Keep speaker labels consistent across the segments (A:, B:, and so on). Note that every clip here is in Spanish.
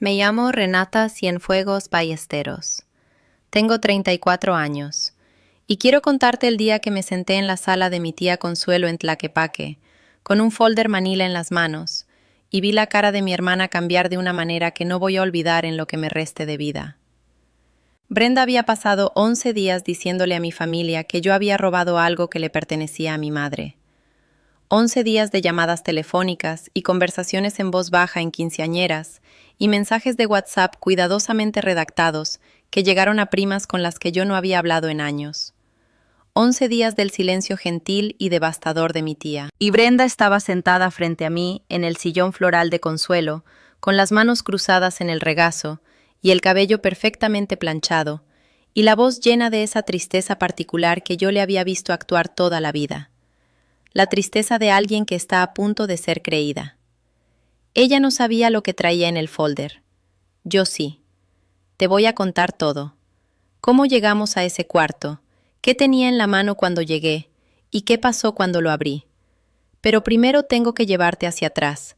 A: Me llamo Renata Cienfuegos Ballesteros. Tengo 34 años y quiero contarte el día que me senté en la sala de mi tía Consuelo en Tlaquepaque, con un folder manila en las manos, y vi la cara de mi hermana cambiar de una manera que no voy a olvidar en lo que me reste de vida. Brenda había pasado 11 días diciéndole a mi familia que yo había robado algo que le pertenecía a mi madre. 11 días de llamadas telefónicas y conversaciones en voz baja en quinceañeras y mensajes de WhatsApp cuidadosamente redactados que llegaron a primas con las que yo no había hablado en años. 11 días del silencio gentil y devastador de mi tía. Y Brenda estaba sentada frente a mí en el sillón floral de Consuelo, con las manos cruzadas en el regazo y el cabello perfectamente planchado, y la voz llena de esa tristeza particular que yo le había visto actuar toda la vida. La tristeza de alguien que está a punto de ser creída. Ella no sabía lo que traía en el folder. Yo sí. Te voy a contar todo. ¿Cómo llegamos a ese cuarto? ¿Qué tenía en la mano cuando llegué? ¿Y qué pasó cuando lo abrí? Pero primero tengo que llevarte hacia atrás,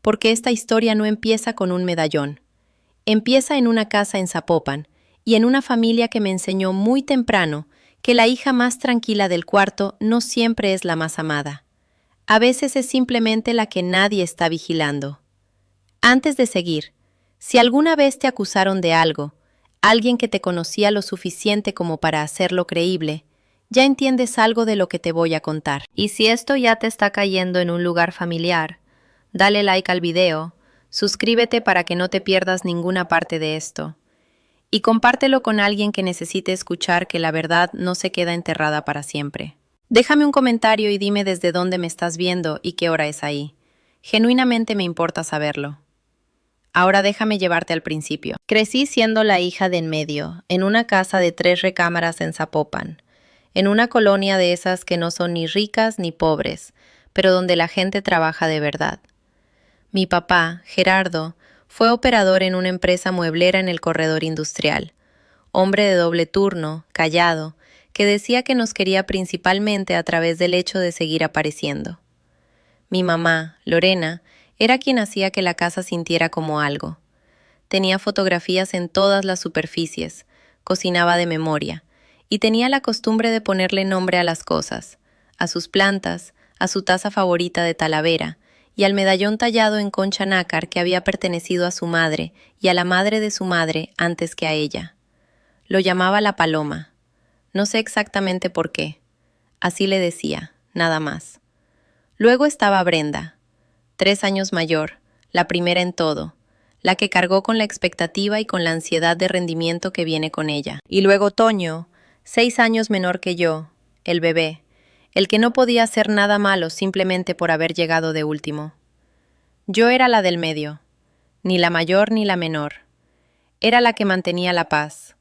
A: porque esta historia no empieza con un medallón. Empieza en una casa en Zapopan y en una familia que me enseñó muy temprano que la hija más tranquila del cuarto no siempre es la más amada. A veces es simplemente la que nadie está vigilando. Antes de seguir, si alguna vez te acusaron de algo, alguien que te conocía lo suficiente como para hacerlo creíble, ya entiendes algo de lo que te voy a contar. Y si esto ya te está cayendo en un lugar familiar, dale like al video, suscríbete para que no te pierdas ninguna parte de esto. Y compártelo con alguien que necesite escuchar que la verdad no se queda enterrada para siempre. Déjame un comentario y dime desde dónde me estás viendo y qué hora es ahí. Genuinamente me importa saberlo. Ahora déjame llevarte al principio. Crecí siendo la hija de en medio, en una casa de 3 recámaras en Zapopan, en una colonia de esas que no son ni ricas ni pobres, pero donde la gente trabaja de verdad. Mi papá, Gerardo, fue operador en una empresa mueblera en el corredor industrial, hombre de doble turno, callado, que decía que nos quería principalmente a través del hecho de seguir apareciendo. Mi mamá, Lorena, era quien hacía que la casa sintiera como algo. Tenía fotografías en todas las superficies, cocinaba de memoria, y tenía la costumbre de ponerle nombre a las cosas, a sus plantas, a su taza favorita de Talavera, y al medallón tallado en concha nácar que había pertenecido a su madre y a la madre de su madre antes que a ella. Lo llamaba la paloma. No sé exactamente por qué. Así le decía, nada más. Luego estaba Brenda, 3 años mayor, la primera en todo, la que cargó con la expectativa y con la ansiedad de rendimiento que viene con ella. Y luego Toño, 6 años menor que yo, el bebé, el que no podía hacer nada malo simplemente por haber llegado de último. Yo era la del medio, ni la mayor ni la menor. Era la que mantenía la paz,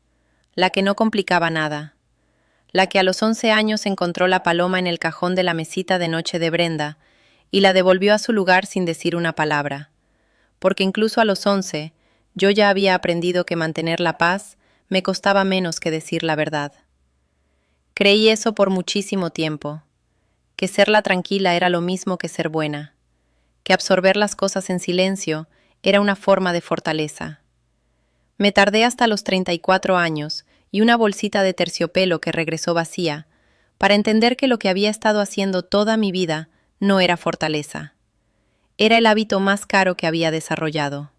A: la que no complicaba nada, la que a los 11 años encontró la paloma en el cajón de la mesita de noche de Brenda y la devolvió a su lugar sin decir una palabra, porque incluso a los 11 yo ya había aprendido que mantener la paz me costaba menos que decir la verdad. Creí eso por muchísimo tiempo, que ser la tranquila era lo mismo que ser buena, que absorber las cosas en silencio era una forma de fortaleza. Me tardé hasta los 34 años y una bolsita de terciopelo que regresó vacía, para entender que lo que había estado haciendo toda mi vida no era fortaleza. Era el hábito más caro que había desarrollado.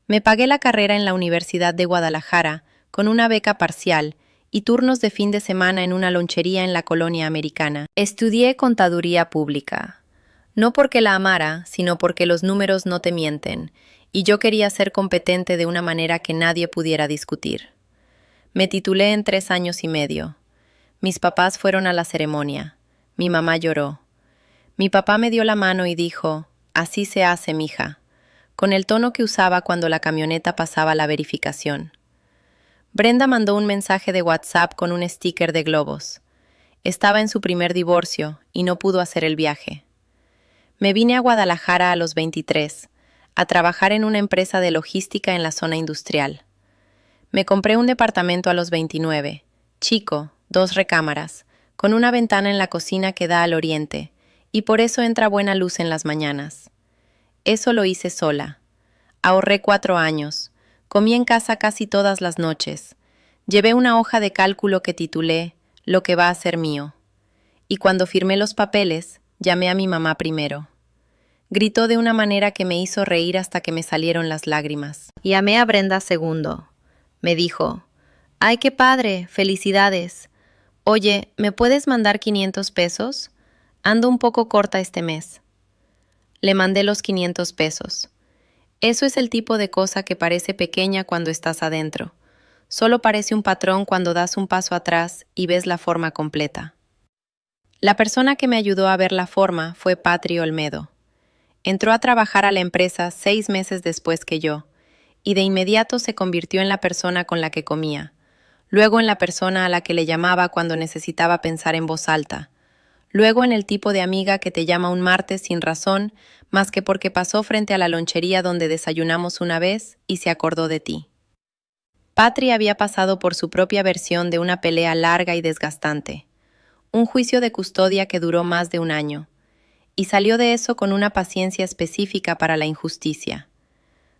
A: Me pagué la carrera en la Universidad de Guadalajara con una beca parcial y turnos de fin de semana en una lonchería en la colonia americana. Estudié contaduría pública. No porque la amara, sino porque los números no te mienten, y yo quería ser competente de una manera que nadie pudiera discutir. Me titulé en 3 años y medio. Mis papás fueron a la ceremonia. Mi mamá lloró. Mi papá me dio la mano y dijo, «Así se hace, mija», con el tono que usaba cuando la camioneta pasaba la verificación. Brenda mandó un mensaje de WhatsApp con un sticker de globos. Estaba en su primer divorcio y no pudo hacer el viaje. Me vine a Guadalajara a los 23, a trabajar en una empresa de logística en la zona industrial. Me compré un departamento a los 29, chico, 2 recámaras, con una ventana en la cocina que da al oriente, y por eso entra buena luz en las mañanas. Eso lo hice sola. Ahorré 4 años. Comí en casa casi todas las noches. Llevé una hoja de cálculo que titulé Lo que va a ser mío. Y cuando firmé los papeles, llamé a mi mamá primero. Gritó de una manera que me hizo reír hasta que me salieron las lágrimas. Llamé a Brenda segundo. Me dijo, ¡ay, qué padre! ¡Felicidades! Oye, ¿me puedes mandar 500 pesos? Ando un poco corta este mes. Le mandé los 500 pesos. Eso es el tipo de cosa que parece pequeña cuando estás adentro. Solo parece un patrón cuando das un paso atrás y ves la forma completa. La persona que me ayudó a ver la forma fue Patri Olmedo. Entró a trabajar a la empresa 6 meses después que yo, y de inmediato se convirtió en la persona con la que comía, luego en la persona a la que le llamaba cuando necesitaba pensar en voz alta, luego en el tipo de amiga que te llama un martes sin razón, más que porque pasó frente a la lonchería donde desayunamos una vez y se acordó de ti. Patri había pasado por su propia versión de una pelea larga y desgastante, un juicio de custodia que duró más de un año, y salió de eso con una paciencia específica para la injusticia.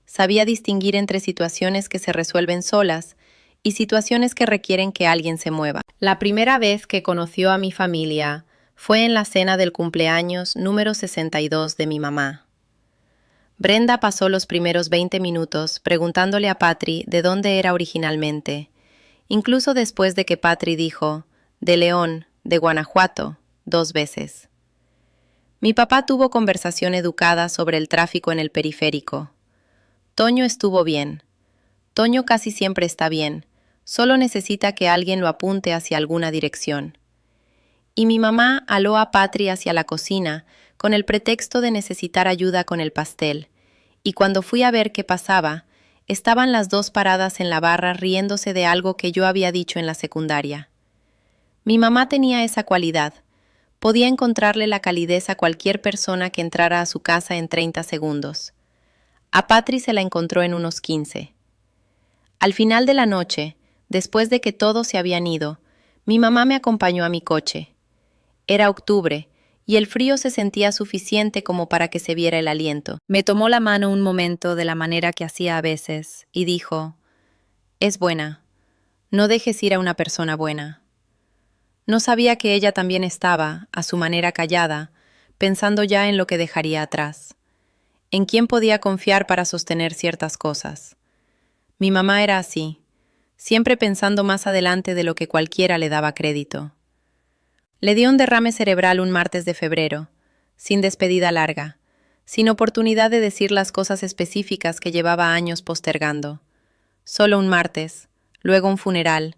A: Sabía distinguir entre situaciones que se resuelven solas y situaciones que requieren que alguien se mueva. La primera vez que conoció a mi familia fue en la cena del cumpleaños número 62 de mi mamá. Brenda pasó los primeros 20 minutos preguntándole a Patri de dónde era originalmente, incluso después de que Patri dijo, de León, de Guanajuato, 2 veces. Mi papá tuvo conversación educada sobre el tráfico en el periférico. Toño estuvo bien. Toño casi siempre está bien, solo necesita que alguien lo apunte hacia alguna dirección. Y mi mamá aló a Patri hacia la cocina con el pretexto de necesitar ayuda con el pastel, y cuando fui a ver qué pasaba, estaban las dos paradas en la barra riéndose de algo que yo había dicho en la secundaria. Mi mamá tenía esa cualidad. Podía encontrarle la calidez a cualquier persona que entrara a su casa en 30 segundos. A Patri se la encontró en unos 15. Al final de la noche, después de que todos se habían ido, mi mamá me acompañó a mi coche. Era octubre, y el frío se sentía suficiente como para que se viera el aliento. Me tomó la mano un momento de la manera que hacía a veces, y dijo, «Es buena. No dejes ir a una persona buena». No sabía que ella también estaba, a su manera callada, pensando ya en lo que dejaría atrás. En quién podía confiar para sostener ciertas cosas. Mi mamá era así, siempre pensando más adelante de lo que cualquiera le daba crédito. Le dio un derrame cerebral un martes de febrero, sin despedida larga, sin oportunidad de decir las cosas específicas que llevaba años postergando. Solo un martes, luego un funeral,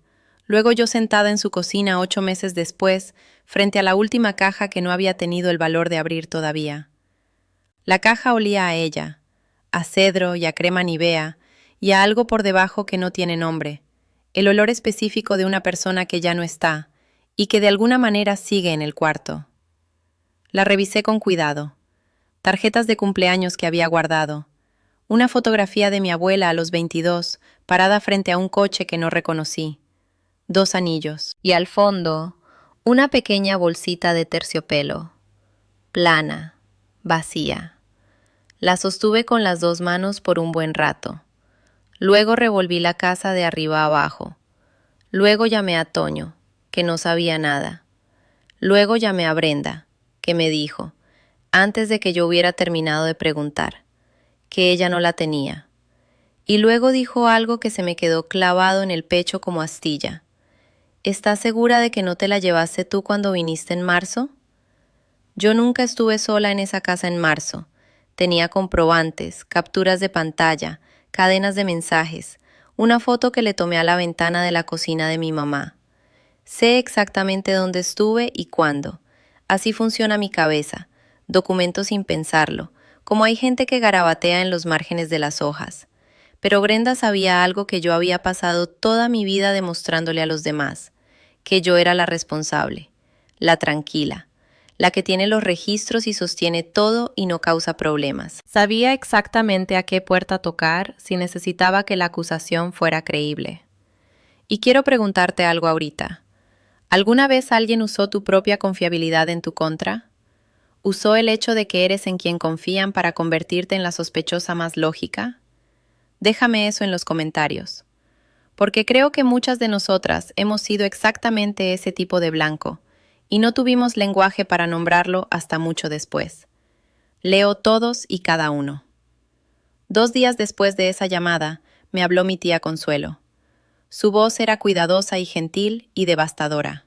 A: luego yo sentada en su cocina 8 meses después, frente a la última caja que no había tenido el valor de abrir todavía. La caja olía a ella, a cedro y a crema Nivea, y a algo por debajo que no tiene nombre, el olor específico de una persona que ya no está, y que de alguna manera sigue en el cuarto. La revisé con cuidado. Tarjetas de cumpleaños que había guardado. Una fotografía de mi abuela a los 22, parada frente a un coche que no reconocí. 2 anillos. Y al fondo, una pequeña bolsita de terciopelo. Plana, vacía. La sostuve con las 2 manos por un buen rato. Luego revolví la casa de arriba a abajo. Luego llamé a Toño, que no sabía nada. Luego llamé a Brenda, que me dijo, antes de que yo hubiera terminado de preguntar, que ella no la tenía. Y luego dijo algo que se me quedó clavado en el pecho como astilla. ¿Estás segura de que no te la llevaste tú cuando viniste en marzo? Yo nunca estuve sola en esa casa en marzo. Tenía comprobantes, capturas de pantalla, cadenas de mensajes, una foto que le tomé a la ventana de la cocina de mi mamá. Sé exactamente dónde estuve y cuándo. Así funciona mi cabeza. Documento sin pensarlo, como hay gente que garabatea en los márgenes de las hojas. Pero Brenda sabía algo que yo había pasado toda mi vida demostrándole a los demás, que yo era la responsable, la tranquila, la que tiene los registros y sostiene todo y no causa problemas. Sabía exactamente a qué puerta tocar si necesitaba que la acusación fuera creíble. Y quiero preguntarte algo ahorita. ¿Alguna vez alguien usó tu propia confiabilidad en tu contra? ¿Usó el hecho de que eres en quien confían para convertirte en la sospechosa más lógica? Déjame eso en los comentarios. Porque creo que muchas de nosotras hemos sido exactamente ese tipo de blanco, y no tuvimos lenguaje para nombrarlo hasta mucho después. Leo todos y cada uno. 2 días después de esa llamada, me habló mi tía Consuelo. Su voz era cuidadosa y gentil y devastadora.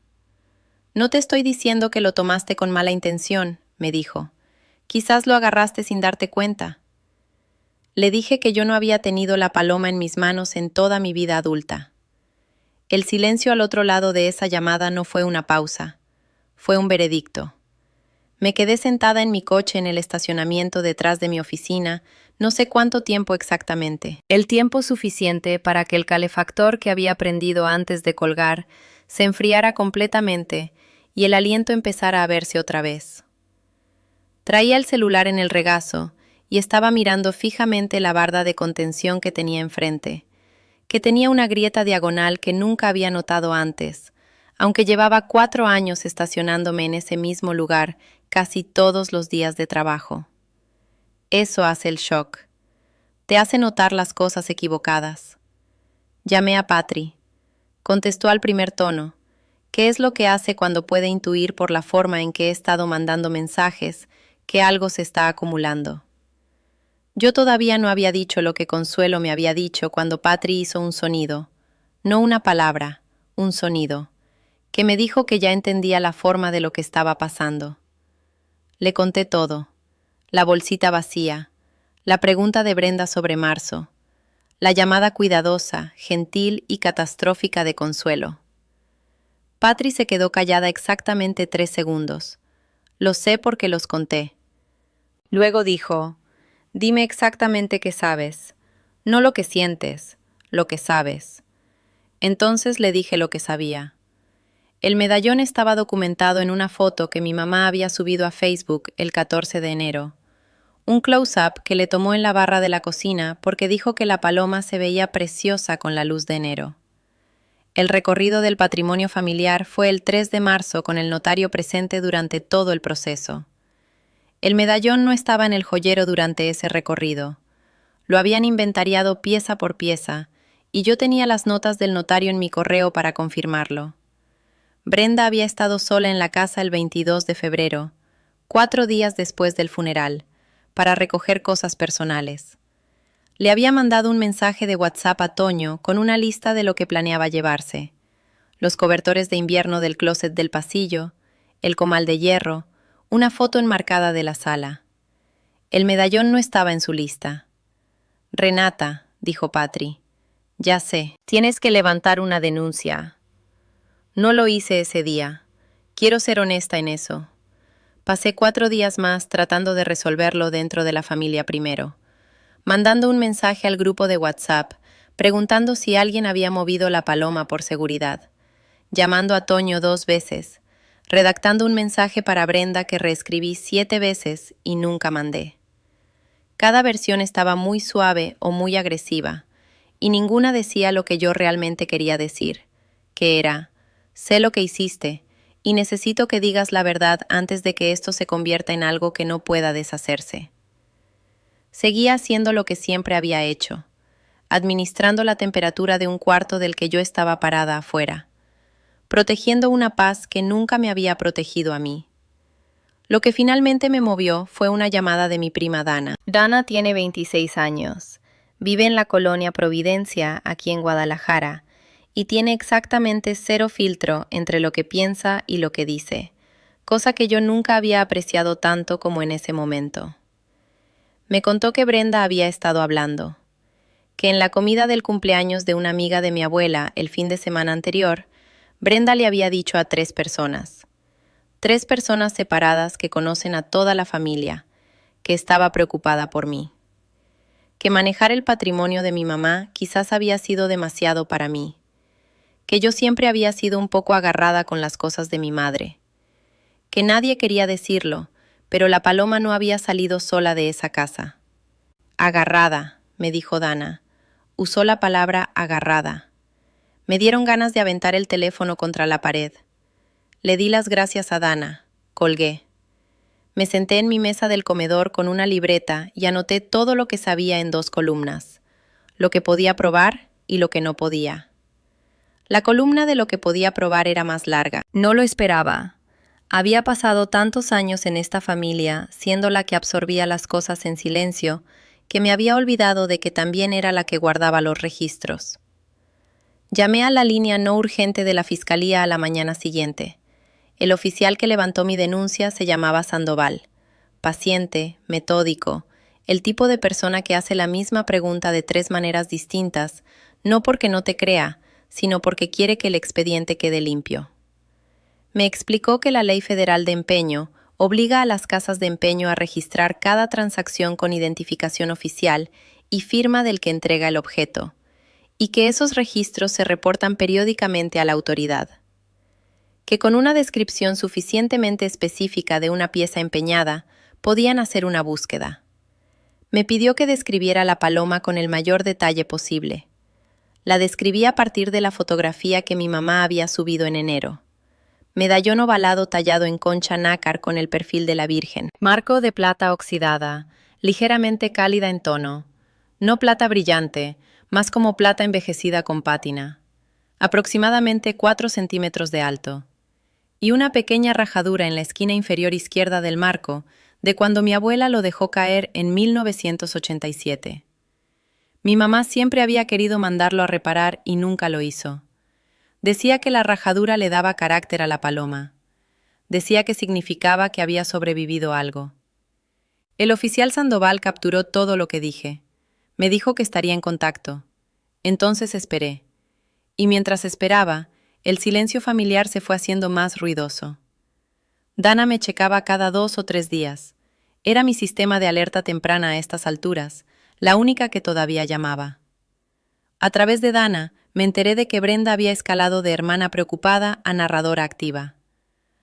A: No te estoy diciendo que lo tomaste con mala intención, me dijo. Quizás lo agarraste sin darte cuenta. Le dije que yo no había tenido la paloma en mis manos en toda mi vida adulta. El silencio al otro lado de esa llamada no fue una pausa, fue un veredicto. Me quedé sentada en mi coche en el estacionamiento detrás de mi oficina, no sé cuánto tiempo exactamente. El tiempo suficiente para que el calefactor que había prendido antes de colgar se enfriara completamente y el aliento empezara a verse otra vez. Traía el celular en el regazo y estaba mirando fijamente la barda de contención que tenía enfrente, que tenía una grieta diagonal que nunca había notado antes, aunque llevaba 4 años estacionándome en ese mismo lugar casi todos los días de trabajo. Eso hace el shock. Te hace notar las cosas equivocadas. Llamé a Patri. Contestó al primer tono. ¿Qué es lo que hace cuando puede intuir por la forma en que he estado mandando mensajes que algo se está acumulando? Yo todavía no había dicho lo que Consuelo me había dicho cuando Patri hizo un sonido, no una palabra, un sonido, que me dijo que ya entendía la forma de lo que estaba pasando. Le conté todo, la bolsita vacía, la pregunta de Brenda sobre marzo, la llamada cuidadosa, gentil y catastrófica de Consuelo. Patri se quedó callada exactamente 3 segundos. Lo sé porque los conté. Luego dijo, dime exactamente qué sabes, no lo que sientes, lo que sabes. Entonces le dije lo que sabía. El medallón estaba documentado en una foto que mi mamá había subido a Facebook el 14 de enero. Un close-up que le tomó en la barra de la cocina porque dijo que la paloma se veía preciosa con la luz de enero. El recorrido del patrimonio familiar fue el 3 de marzo con el notario presente durante todo el proceso. El medallón no estaba en el joyero durante ese recorrido. Lo habían inventariado pieza por pieza, y yo tenía las notas del notario en mi correo para confirmarlo. Brenda había estado sola en la casa el 22 de febrero, 4 días después del funeral, para recoger cosas personales. Le había mandado un mensaje de WhatsApp a Toño con una lista de lo que planeaba llevarse: los cobertores de invierno del closet del pasillo, el comal de hierro, una foto enmarcada de la sala. El medallón no estaba en su lista. Renata, dijo Patri, ya sé, tienes que levantar una denuncia. No lo hice ese día. Quiero ser honesta en eso. Pasé 4 días más tratando de resolverlo dentro de la familia primero, mandando un mensaje al grupo de WhatsApp, preguntando si alguien había movido la paloma por seguridad, llamando a Toño 2 veces, redactando un mensaje para Brenda que reescribí 7 veces y nunca mandé. Cada versión estaba muy suave o muy agresiva, y ninguna decía lo que yo realmente quería decir, que era, sé lo que hiciste, y necesito que digas la verdad antes de que esto se convierta en algo que no pueda deshacerse. Seguía haciendo lo que siempre había hecho, administrando la temperatura de un cuarto del que yo estaba parada afuera, protegiendo una paz que nunca me había protegido a mí. Lo que finalmente me movió fue una llamada de mi prima Dana. Dana tiene 26 años, vive en la colonia Providencia, aquí en Guadalajara, y tiene exactamente 0 filtro entre lo que piensa y lo que dice, cosa que yo nunca había apreciado tanto como en ese momento. Me contó que Brenda había estado hablando, que en la comida del cumpleaños de una amiga de mi abuela el fin de semana anterior, Brenda le había dicho a 3 personas, 3 personas separadas que conocen a toda la familia, que estaba preocupada por mí, que manejar el patrimonio de mi mamá quizás había sido demasiado para mí, que yo siempre había sido un poco agarrada con las cosas de mi madre, que nadie quería decirlo, pero la paloma no había salido sola de esa casa. Agarrada, me dijo Dana. Usó la palabra agarrada. Me dieron ganas de aventar el teléfono contra la pared. Le di las gracias a Dana. Colgué. Me senté en mi mesa del comedor con una libreta y anoté todo lo que sabía en 2 columnas. lo que podía probar y lo que no podía. La columna de lo que podía probar era más larga. No lo esperaba. Había pasado tantos años en esta familia, siendo la que absorbía las cosas en silencio, que me había olvidado de que también era la que guardaba los registros. Llamé a la línea no urgente de la fiscalía a la mañana siguiente. El oficial que levantó mi denuncia se llamaba Sandoval. Paciente, metódico, el tipo de persona que hace la misma pregunta de 3 maneras distintas, no porque no te crea, sino porque quiere que el expediente quede limpio. Me explicó que la Ley Federal de Empeño obliga a las casas de empeño a registrar cada transacción con identificación oficial y firma del que entrega el objeto, y que esos registros se reportan periódicamente a la autoridad. Que con una descripción suficientemente específica de una pieza empeñada, podían hacer una búsqueda. Me pidió que describiera la paloma con el mayor detalle posible. La describí a partir de la fotografía que mi mamá había subido en enero. Medallón ovalado tallado en concha nácar con el perfil de la Virgen. Marco de plata oxidada, ligeramente cálida en tono. No plata brillante, más como plata envejecida con pátina. Aproximadamente 4 centímetros de alto. Y una pequeña rajadura en la esquina inferior izquierda del marco, de cuando mi abuela lo dejó caer en 1987. Mi mamá siempre había querido mandarlo a reparar y nunca lo hizo. Decía que la rajadura le daba carácter a la paloma. Decía que significaba que había sobrevivido algo. El oficial Sandoval capturó todo lo que dije. Me dijo que estaría en contacto. Entonces esperé. Y mientras esperaba, el silencio familiar se fue haciendo más ruidoso. Dana me checaba cada 2 o 3 días. Era mi sistema de alerta temprana a estas alturas, la única que todavía llamaba. A través de Dana, me enteré de que Brenda había escalado de hermana preocupada a narradora activa.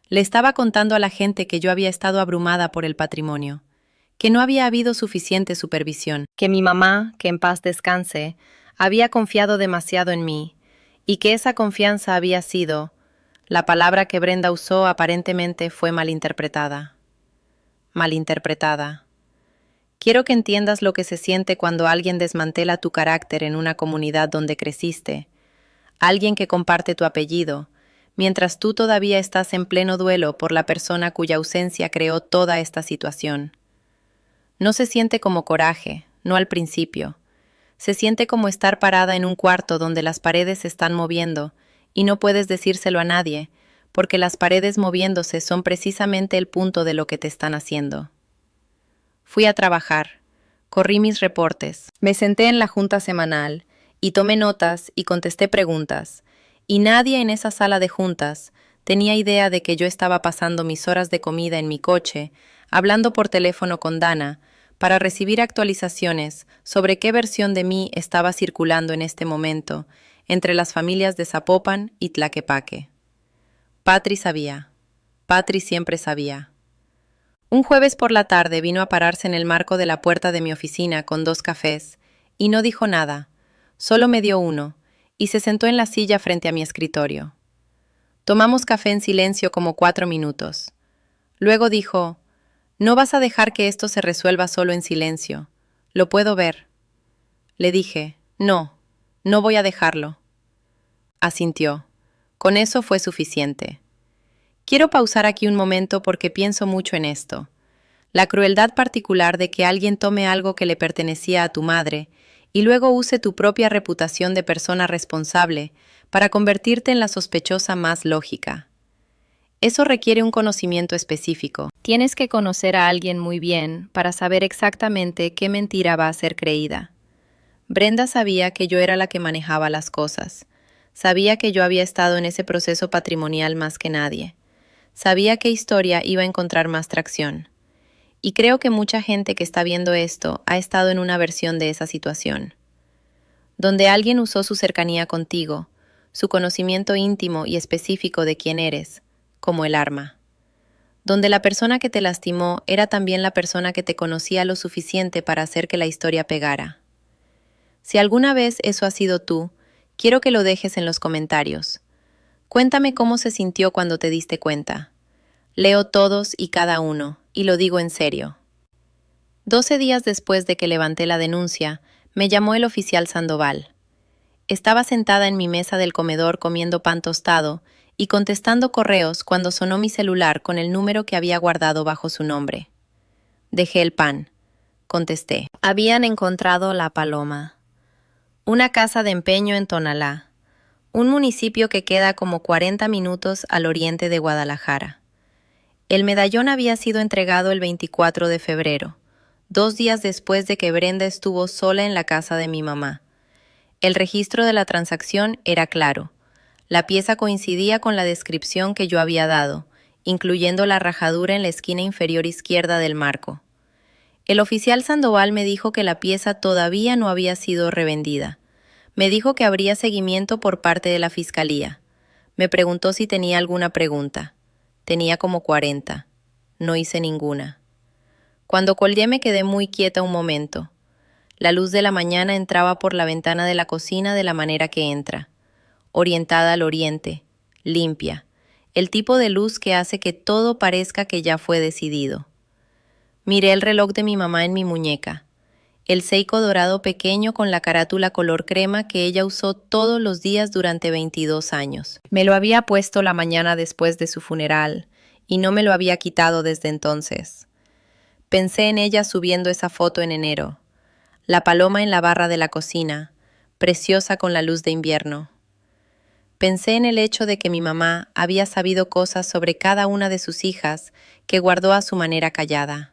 A: Le estaba contando a la gente que yo había estado abrumada por el patrimonio, que no había habido suficiente supervisión, que mi mamá, que en paz descanse, había confiado demasiado en mí, y que esa confianza había sido, la palabra que Brenda usó aparentemente fue malinterpretada. Malinterpretada. Quiero que entiendas lo que se siente cuando alguien desmantela tu carácter en una comunidad donde creciste, alguien que comparte tu apellido, mientras tú todavía estás en pleno duelo por la persona cuya ausencia creó toda esta situación. No se siente como coraje, no al principio. Se siente como estar parada en un cuarto donde las paredes se están moviendo y no puedes decírselo a nadie, porque las paredes moviéndose son precisamente el punto de lo que te están haciendo. Fui a trabajar, corrí mis reportes, me senté en la junta semanal y tomé notas y contesté preguntas, y nadie en esa sala de juntas tenía idea de que yo estaba pasando mis horas de comida en mi coche, hablando por teléfono con Dana, para recibir actualizaciones sobre qué versión de mí estaba circulando en este momento entre las familias de Zapopan y Tlaquepaque. Patri sabía. Patri siempre sabía. Un jueves por la tarde vino a pararse en el marco de la puerta de mi oficina con 2 cafés y no dijo nada, solo me dio uno y se sentó en la silla frente a mi escritorio. Tomamos café en silencio como 4 minutos. Luego dijo: «No vas a dejar que esto se resuelva solo en silencio. Lo puedo ver». Le dije: «No, no voy a dejarlo». Asintió. Con eso fue suficiente. Quiero pausar aquí un momento porque pienso mucho en esto. La crueldad particular de que alguien tome algo que le pertenecía a tu madre y luego use tu propia reputación de persona responsable para convertirte en la sospechosa más lógica. Eso requiere un conocimiento específico. Tienes que conocer a alguien muy bien para saber exactamente qué mentira va a ser creída. Brenda sabía que yo era la que manejaba las cosas. Sabía que yo había estado en ese proceso patrimonial más que nadie. Sabía qué historia iba a encontrar más tracción. Y creo que mucha gente que está viendo esto ha estado en una versión de esa situación, donde alguien usó su cercanía contigo, su conocimiento íntimo y específico de quién eres, como el arma. Donde la persona que te lastimó era también la persona que te conocía lo suficiente para hacer que la historia pegara. Si alguna vez eso ha sido tú, quiero que lo dejes en los comentarios. Cuéntame cómo se sintió cuando te diste cuenta. Leo todos y cada uno, y lo digo en serio. 12 días después de que levanté la denuncia, Me llamó el oficial Sandoval. Estaba sentada en mi mesa del comedor comiendo pan tostado y contestando correos cuando sonó mi celular con el número que había guardado bajo su nombre. Dejé el pan. Contesté. Habían encontrado La Paloma, una casa de empeño en Tonalá, un municipio que queda como 40 minutos al oriente de Guadalajara. El medallón había sido entregado el 24 de febrero, 2 días después de que Brenda estuvo sola en la casa de mi mamá. El registro de la transacción era claro. La pieza coincidía con la descripción que yo había dado, incluyendo la rajadura en la esquina inferior izquierda del marco. El oficial Sandoval me dijo que la pieza todavía no había sido revendida. Me dijo que habría seguimiento por parte de la fiscalía. Me preguntó si tenía alguna pregunta. Tenía como 40. No hice ninguna. Cuando colgué me quedé muy quieta un momento. La luz de la mañana entraba por la ventana de la cocina de la manera que entra, orientada al oriente, limpia, el tipo de luz que hace que todo parezca que ya fue decidido. Miré el reloj de mi mamá en mi muñeca, el Seiko dorado pequeño con la carátula color crema que ella usó todos los días durante 22 años. Me lo había puesto la mañana después de su funeral y no me lo había quitado desde entonces. Pensé en ella subiendo esa foto en enero. La paloma en la barra de la cocina, preciosa con la luz de invierno. Pensé en el hecho de que mi mamá había sabido cosas sobre cada una de sus hijas que guardó a su manera callada.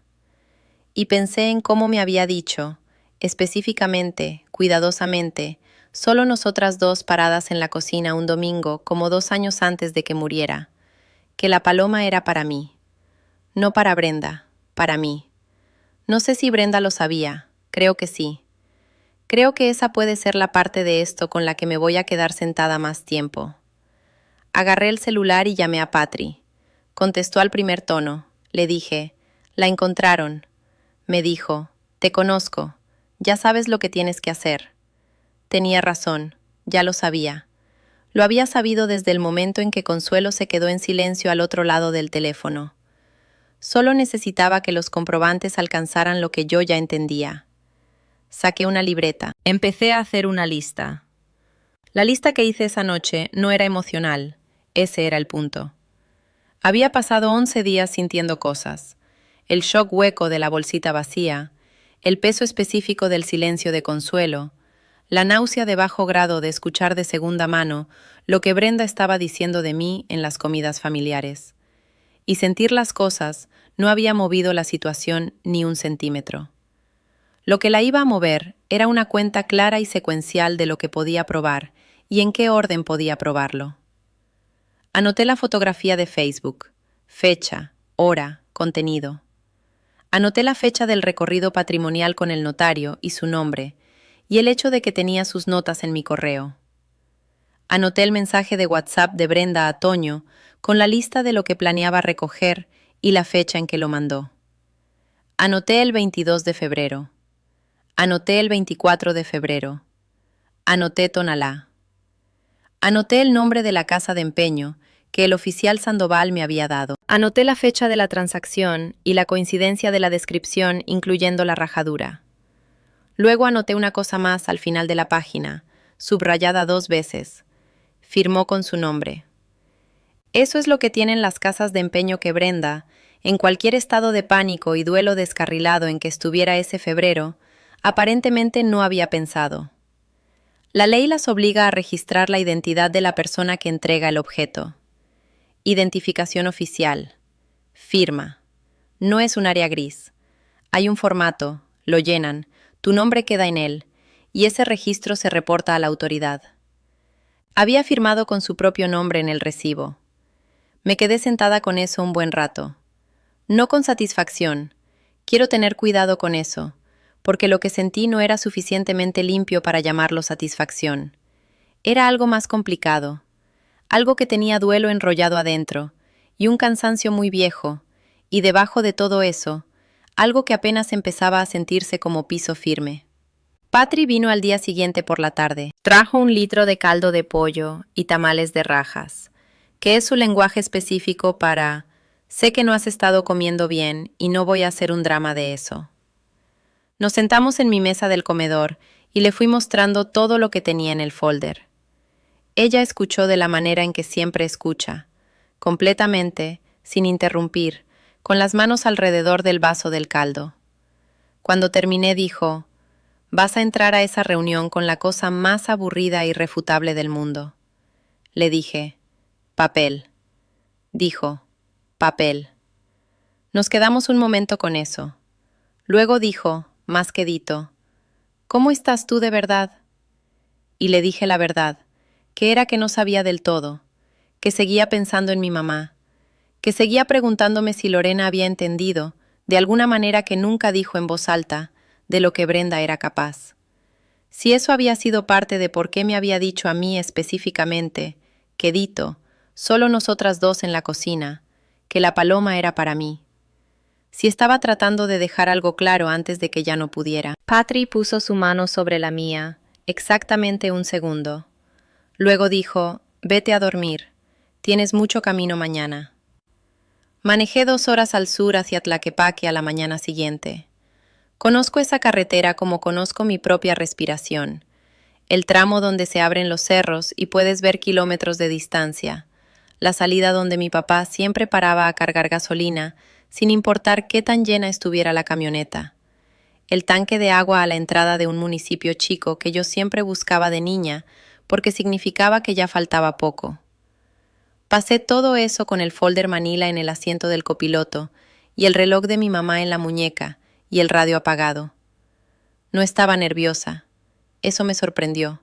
A: Y pensé en cómo me había dicho, específicamente, cuidadosamente, solo nosotras dos paradas en la cocina un domingo como 2 años antes de que muriera, que la paloma era para mí. No para Brenda, para mí. No sé si Brenda lo sabía. Creo que sí. Creo que esa puede ser la parte de esto con la que me voy a quedar sentada más tiempo. Agarré el celular y llamé a Patri. Contestó al primer tono. Le dije, «La encontraron». Me dijo, «Te conozco. Ya sabes lo que tienes que hacer». Tenía razón. Ya lo sabía. Lo había sabido desde el momento en que Consuelo se quedó en silencio al otro lado del teléfono. Solo necesitaba que los comprobantes alcanzaran lo que yo ya entendía. Saqué una libreta. Empecé a hacer una lista. La lista que hice esa noche no era emocional. Ese era el punto. Había pasado 11 días sintiendo cosas. El shock hueco de la bolsita vacía, el peso específico del silencio de Consuelo, la náusea de bajo grado de escuchar de segunda mano lo que Brenda estaba diciendo de mí en las comidas familiares. Y sentir las cosas no había movido la situación ni un centímetro. Lo que la iba a mover era una cuenta clara y secuencial de lo que podía probar y en qué orden podía probarlo. Anoté la fotografía de Facebook, fecha, hora, contenido. Anoté la fecha del recorrido patrimonial con el notario y su nombre, y el hecho de que tenía sus notas en mi correo. Anoté el mensaje de WhatsApp de Brenda a Toño con la lista de lo que planeaba recoger y la fecha en que lo mandó. Anoté el 22 de febrero. Anoté el 24 de febrero. Anoté Tonalá. Anoté el nombre de la casa de empeño que el oficial Sandoval me había dado. Anoté la fecha de la transacción y la coincidencia de la descripción, incluyendo la rajadura. Luego anoté una cosa más al final de la página, subrayada 2 veces. Firmó con su nombre. Eso es lo que tienen las casas de empeño que Brenda, en cualquier estado de pánico y duelo descarrilado en que estuviera ese febrero, aparentemente no había pensado. La ley las obliga a registrar la identidad de la persona que entrega el objeto. Identificación oficial. Firma. No es un área gris. Hay un formato, lo llenan, tu nombre queda en él, y ese registro se reporta a la autoridad. Había firmado con su propio nombre en el recibo. Me quedé sentada con eso un buen rato. No con satisfacción. Quiero tener cuidado con eso, porque lo que sentí no era suficientemente limpio para llamarlo satisfacción. Era algo más complicado, algo que tenía duelo enrollado adentro, y un cansancio muy viejo, y debajo de todo eso, algo que apenas empezaba a sentirse como piso firme. Patri vino al día siguiente por la tarde. Trajo 1 litro de caldo de pollo y tamales de rajas, que es su lenguaje específico para «sé que no has estado comiendo bien y no voy a hacer un drama de eso». Nos sentamos en mi mesa del comedor y le fui mostrando todo lo que tenía en el folder. Ella escuchó de la manera en que siempre escucha, completamente, sin interrumpir, con las manos alrededor del vaso del caldo. Cuando terminé dijo, «Vas a entrar a esa reunión con la cosa más aburrida e irrefutable del mundo». Le dije, «Papel». Dijo, «Papel». Nos quedamos un momento con eso. Luego dijo, más quedito, «¿Cómo estás tú de verdad?» Y le dije la verdad, que era que no sabía del todo, que seguía pensando en mi mamá, que seguía preguntándome si Lorena había entendido, de alguna manera que nunca dijo en voz alta, de lo que Brenda era capaz. Si eso había sido parte de por qué me había dicho a mí específicamente, quedito, solo nosotras dos en la cocina, que la paloma era para mí. Si estaba tratando de dejar algo claro antes de que ya no pudiera. Patri puso su mano sobre la mía, exactamente un segundo. Luego dijo, «Vete a dormir, tienes mucho camino mañana». Manejé 2 horas al sur hacia Tlaquepaque a la mañana siguiente. Conozco esa carretera como conozco mi propia respiración, el tramo donde se abren los cerros y puedes ver kilómetros de distancia, la salida donde mi papá siempre paraba a cargar gasolina, sin importar qué tan llena estuviera la camioneta, el tanque de agua a la entrada de un municipio chico que yo siempre buscaba de niña, porque significaba que ya faltaba poco. Pasé todo eso con el folder Manila en el asiento del copiloto y el reloj de mi mamá en la muñeca y el radio apagado. No estaba nerviosa. Eso me sorprendió.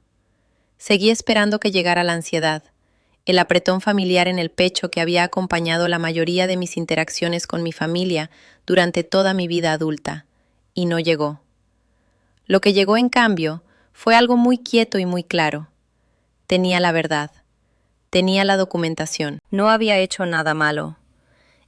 A: Seguí esperando que llegara la ansiedad, el apretón familiar en el pecho que había acompañado la mayoría de mis interacciones con mi familia durante toda mi vida adulta, y no llegó. Lo que llegó, en cambio, fue algo muy quieto y muy claro. Tenía la verdad. Tenía la documentación. No había hecho nada malo.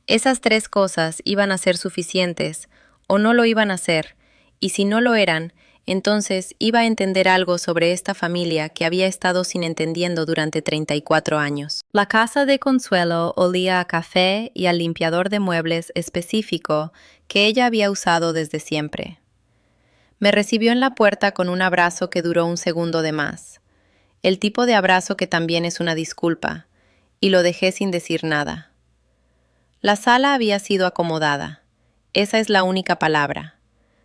A: Esas 3 cosas iban a ser suficientes, o no lo iban a ser, y si no lo eran, entonces iba a entender algo sobre esta familia que había estado sin entendiendo durante 34 años. La casa de Consuelo olía a café y al limpiador de muebles específico que ella había usado desde siempre. Me recibió en la puerta con un abrazo que duró un segundo de más. El tipo de abrazo que también es una disculpa, y lo dejé sin decir nada. La sala había sido acomodada. Esa es la única palabra.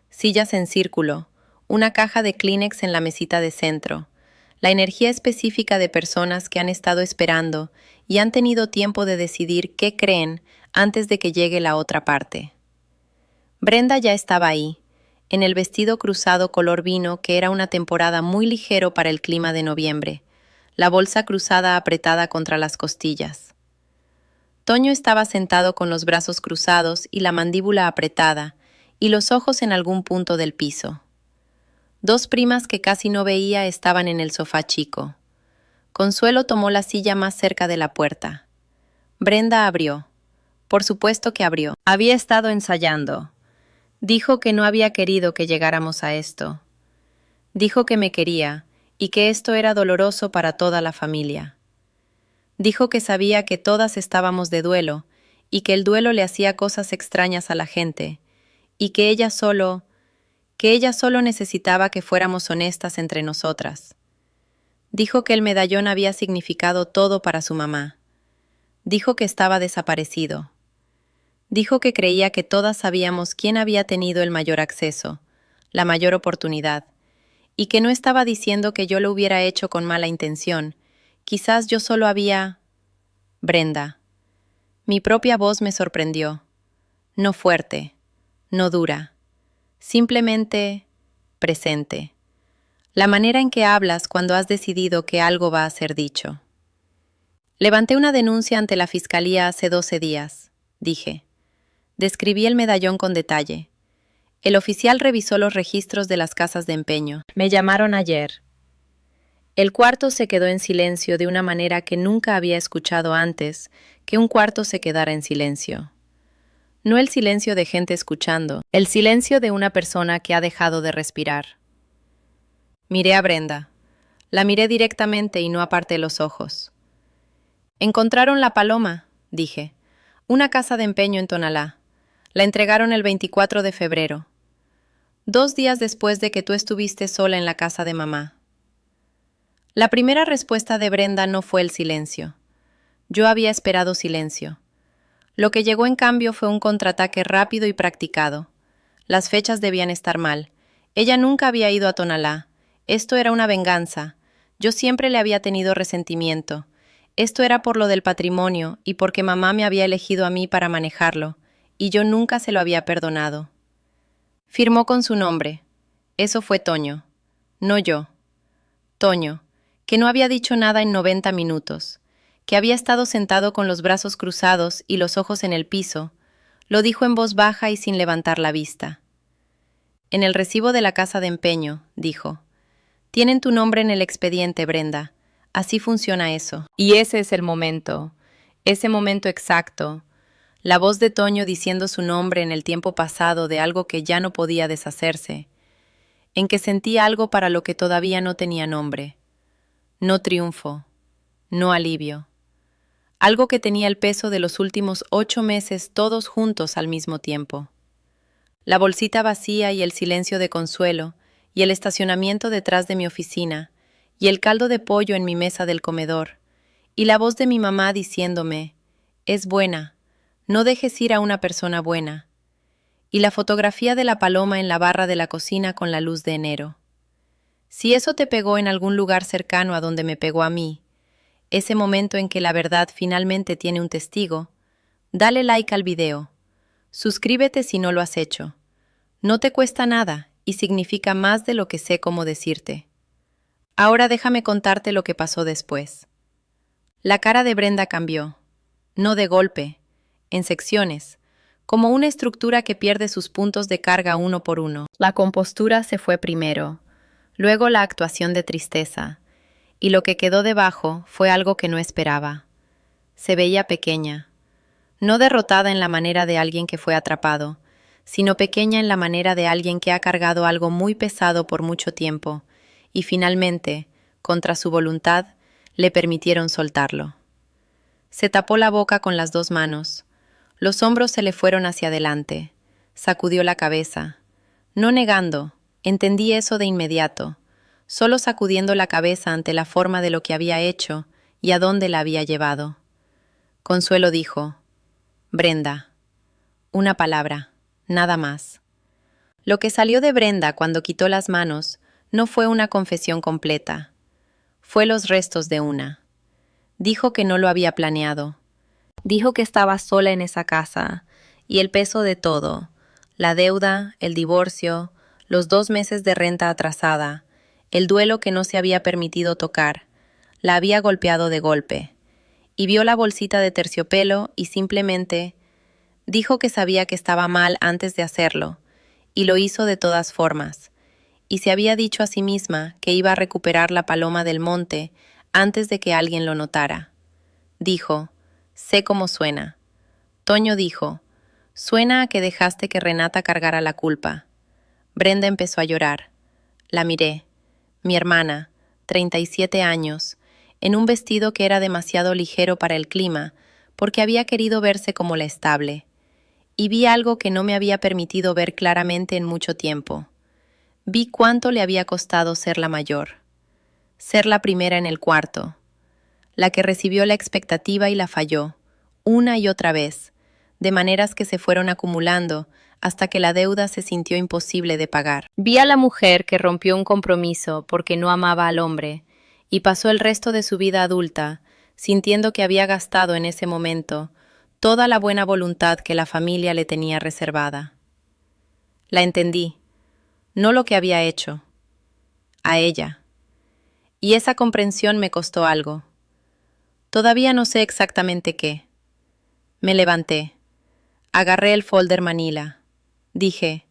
A: Sillas en círculo, una caja de Kleenex en la mesita de centro, la energía específica de personas que han estado esperando y han tenido tiempo de decidir qué creen antes de que llegue la otra parte. Brenda ya estaba ahí, en el vestido cruzado color vino que era una temporada muy ligero para el clima de noviembre, la bolsa cruzada apretada contra las costillas. Toño estaba sentado con los brazos cruzados y la mandíbula apretada, y los ojos en algún punto del piso. 2 primas que casi no veía estaban en el sofá chico. Consuelo tomó la silla más cerca de la puerta. Brenda abrió. Por supuesto que abrió. Había estado ensayando. Dijo que no había querido que llegáramos a esto. Dijo que me quería y que esto era doloroso para toda la familia. Dijo que sabía que todas estábamos de duelo y que el duelo le hacía cosas extrañas a la gente y que ella solo necesitaba que fuéramos honestas entre nosotras. Dijo que el medallón había significado todo para su mamá. Dijo que estaba desaparecido. Dijo que creía que todas sabíamos quién había tenido el mayor acceso, la mayor oportunidad, y que no estaba diciendo que yo lo hubiera hecho con mala intención. Quizás yo solo había... Brenda. Mi propia voz me sorprendió. No fuerte, no dura, simplemente presente. La manera en que hablas cuando has decidido que algo va a ser dicho. Levanté una denuncia ante la fiscalía hace 12 días, dije. Describí el medallón con detalle. El oficial revisó los registros de las casas de empeño. Me llamaron ayer. El cuarto se quedó en silencio de una manera que nunca había escuchado antes que un cuarto se quedara en silencio. No el silencio de gente escuchando, el silencio de una persona que ha dejado de respirar. Miré a Brenda. La miré directamente y no aparté los ojos. Encontraron la paloma, dije. Una casa de empeño en Tonalá. La entregaron el 24 de febrero. 2 días después de que tú estuviste sola en la casa de mamá. La primera respuesta de Brenda no fue el silencio. Yo había esperado silencio. Lo que llegó en cambio fue un contraataque rápido y practicado. Las fechas debían estar mal. Ella nunca había ido a Tonalá. Esto era una venganza. Yo siempre le había tenido resentimiento. Esto era por lo del patrimonio y porque mamá me había elegido a mí para manejarlo, y yo nunca se lo había perdonado. Firmó con su nombre. Eso fue Toño. No yo. Toño, que no había dicho nada en 90 minutos, que había estado sentado con los brazos cruzados y los ojos en el piso, lo dijo en voz baja y sin levantar la vista. En el recibo de la casa de empeño, dijo, tienen tu nombre en el expediente, Brenda. Así funciona eso. Y ese es el momento, ese momento exacto. La voz de Toño diciendo su nombre en el tiempo pasado de algo que ya no podía deshacerse, en que sentía algo para lo que todavía no tenía nombre. No triunfo, no alivio. Algo que tenía el peso de los últimos 8 meses todos juntos al mismo tiempo. La bolsita vacía y el silencio de Consuelo, y el estacionamiento detrás de mi oficina, y el caldo de pollo en mi mesa del comedor, y la voz de mi mamá diciéndome, es buena, no dejes ir a una persona buena, y la fotografía de la paloma en la barra de la cocina con la luz de enero. Si eso te pegó en algún lugar cercano a donde me pegó a mí, ese momento en que la verdad finalmente tiene un testigo, dale like al video. Suscríbete si no lo has hecho. No te cuesta nada y significa más de lo que sé cómo decirte. Ahora déjame contarte lo que pasó después. La cara de Brenda cambió. No de golpe, en secciones, como una estructura que pierde sus puntos de carga uno por uno. La compostura se fue primero, luego la actuación de tristeza, y lo que quedó debajo fue algo que no esperaba. Se veía pequeña, no derrotada en la manera de alguien que fue atrapado, sino pequeña en la manera de alguien que ha cargado algo muy pesado por mucho tiempo, y finalmente, contra su voluntad, le permitieron soltarlo. Se tapó la boca con las 2 manos, los hombros se le fueron hacia adelante, sacudió la cabeza. No negando, entendí eso de inmediato, solo sacudiendo la cabeza ante la forma de lo que había hecho y a dónde la había llevado. Consuelo dijo, Brenda. Una palabra, nada más. Lo que salió de Brenda cuando quitó las manos no fue una confesión completa. Fue los restos de una. Dijo que no lo había planeado. Dijo que estaba sola en esa casa, y el peso de todo, la deuda, el divorcio, los 2 meses de renta atrasada, el duelo que no se había permitido tocar, la había golpeado de golpe. Y vio la bolsita de terciopelo y simplemente dijo que sabía que estaba mal antes de hacerlo, y lo hizo de todas formas, y se había dicho a sí misma que iba a recuperar la paloma del monte antes de que alguien lo notara. Dijo, sé cómo suena. Toño dijo, suena a que dejaste que Renata cargara la culpa. Brenda empezó a llorar. La miré. Mi hermana, 37 años, en un vestido que era demasiado ligero para el clima, porque había querido verse como la estable. Y vi algo que no me había permitido ver claramente en mucho tiempo. Vi cuánto le había costado ser la mayor. Ser la primera en el cuarto. La que recibió la expectativa y la falló, una y otra vez, de maneras que se fueron acumulando hasta que la deuda se sintió imposible de pagar. Vi a la mujer que rompió un compromiso porque no amaba al hombre y pasó el resto de su vida adulta sintiendo que había gastado en ese momento toda la buena voluntad que la familia le tenía reservada. La entendí, no lo que había hecho, a ella. Y esa comprensión me costó algo. Todavía no sé exactamente qué. Me levanté, agarré el folder Manila. Dije,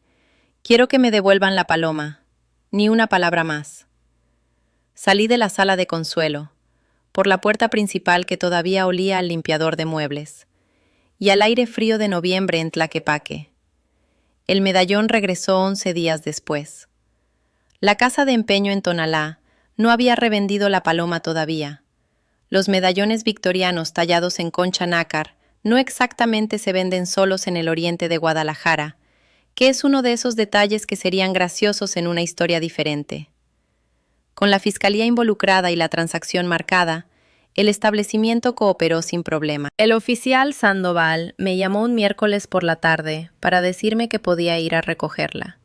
A: quiero que me devuelvan la paloma, ni una palabra más. Salí de la sala de Consuelo, por la puerta principal que todavía olía al limpiador de muebles, y al aire frío de noviembre en Tlaquepaque. El medallón regresó 11 días después. La casa de empeño en Tonalá no había revendido la paloma todavía. Los medallones victorianos tallados en concha nácar no exactamente se venden solos en el oriente de Guadalajara, que es uno de esos detalles que serían graciosos en una historia diferente. Con la fiscalía involucrada y la transacción marcada, el establecimiento cooperó sin problema. El oficial Sandoval me llamó un miércoles por la tarde para decirme que podía ir a recogerla.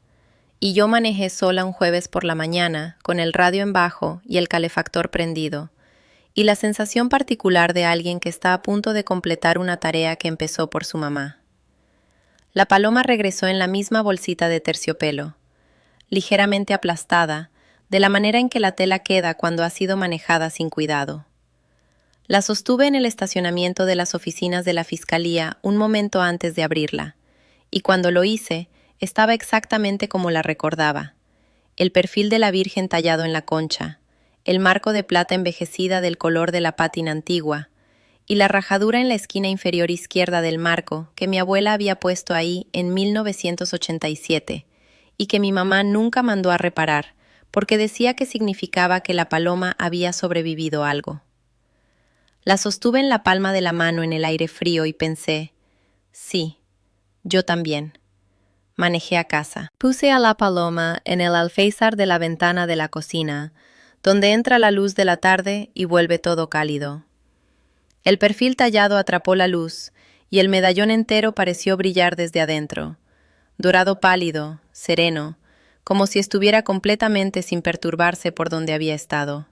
A: Y yo manejé sola un jueves por la mañana, con el radio en bajo y el calefactor prendido, y la sensación particular de alguien que está a punto de completar una tarea que empezó por su mamá. La paloma regresó en la misma bolsita de terciopelo, ligeramente aplastada, de la manera en que la tela queda cuando ha sido manejada sin cuidado. La sostuve en el estacionamiento de las oficinas de la Fiscalía un momento antes de abrirla, y cuando lo hice, estaba exactamente como la recordaba. El perfil de la Virgen tallado en la concha, el marco de plata envejecida del color de la pátina antigua, y la rajadura en la esquina inferior izquierda del marco que mi abuela había puesto ahí en 1987, y que mi mamá nunca mandó a reparar, porque decía que significaba que la paloma había sobrevivido algo. La sostuve en la palma de la mano en el aire frío y pensé, sí, yo también. Manejé a casa. Puse a la paloma en el alféizar de la ventana de la cocina, donde entra la luz de la tarde y vuelve todo cálido. El perfil tallado atrapó la luz y el medallón entero pareció brillar desde adentro, dorado pálido, sereno, como si estuviera completamente sin perturbarse por donde había estado.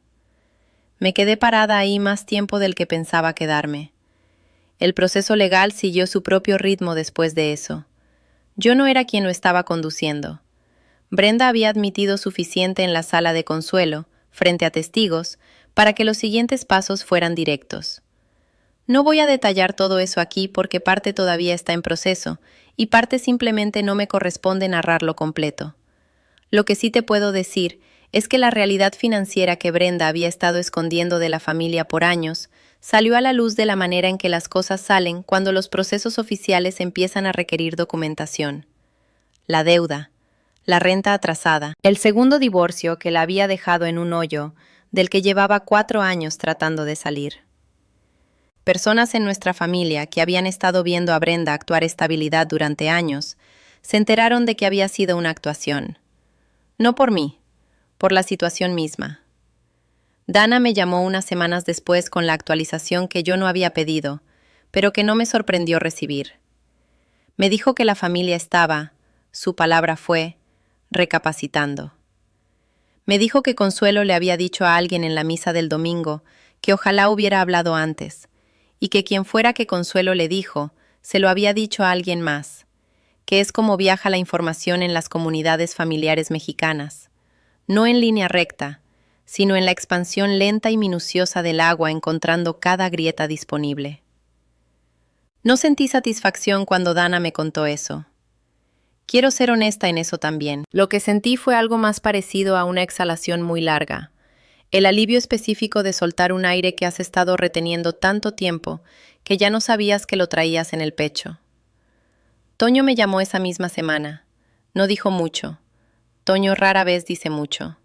A: Me quedé parada ahí más tiempo del que pensaba quedarme. El proceso legal siguió su propio ritmo después de eso. Yo no era quien lo estaba conduciendo. Brenda había admitido suficiente en la sala de Consuelo, frente a testigos, para que los siguientes pasos fueran directos. No voy a detallar todo eso aquí porque parte todavía está en proceso y parte simplemente no me corresponde narrarlo completo. Lo que sí te puedo decir es que la realidad financiera que Brenda había estado escondiendo de la familia por años salió a la luz de la manera en que las cosas salen cuando los procesos oficiales empiezan a requerir documentación. La deuda, la renta atrasada, el segundo divorcio que la había dejado en un hoyo del que llevaba 4 años tratando de salir. Personas en nuestra familia que habían estado viendo a Brenda actuar estabilidad durante años se enteraron de que había sido una actuación. No por mí, por la situación misma. Dana me llamó unas semanas después con la actualización que yo no había pedido, pero que no me sorprendió recibir. Me dijo que la familia estaba, su palabra fue, recapacitando. Me dijo que Consuelo le había dicho a alguien en la misa del domingo que ojalá hubiera hablado antes, y que quien fuera que Consuelo le dijo, se lo había dicho a alguien más, que es como viaja la información en las comunidades familiares mexicanas, no en línea recta, sino en la expansión lenta y minuciosa del agua encontrando cada grieta disponible. No sentí satisfacción cuando Dana me contó eso. Quiero ser honesta en eso también. Lo que sentí fue algo más parecido a una exhalación muy larga. El alivio específico de soltar un aire que has estado reteniendo tanto tiempo que ya no sabías que lo traías en el pecho. Toño me llamó esa misma semana. No dijo mucho. Toño rara vez dice mucho.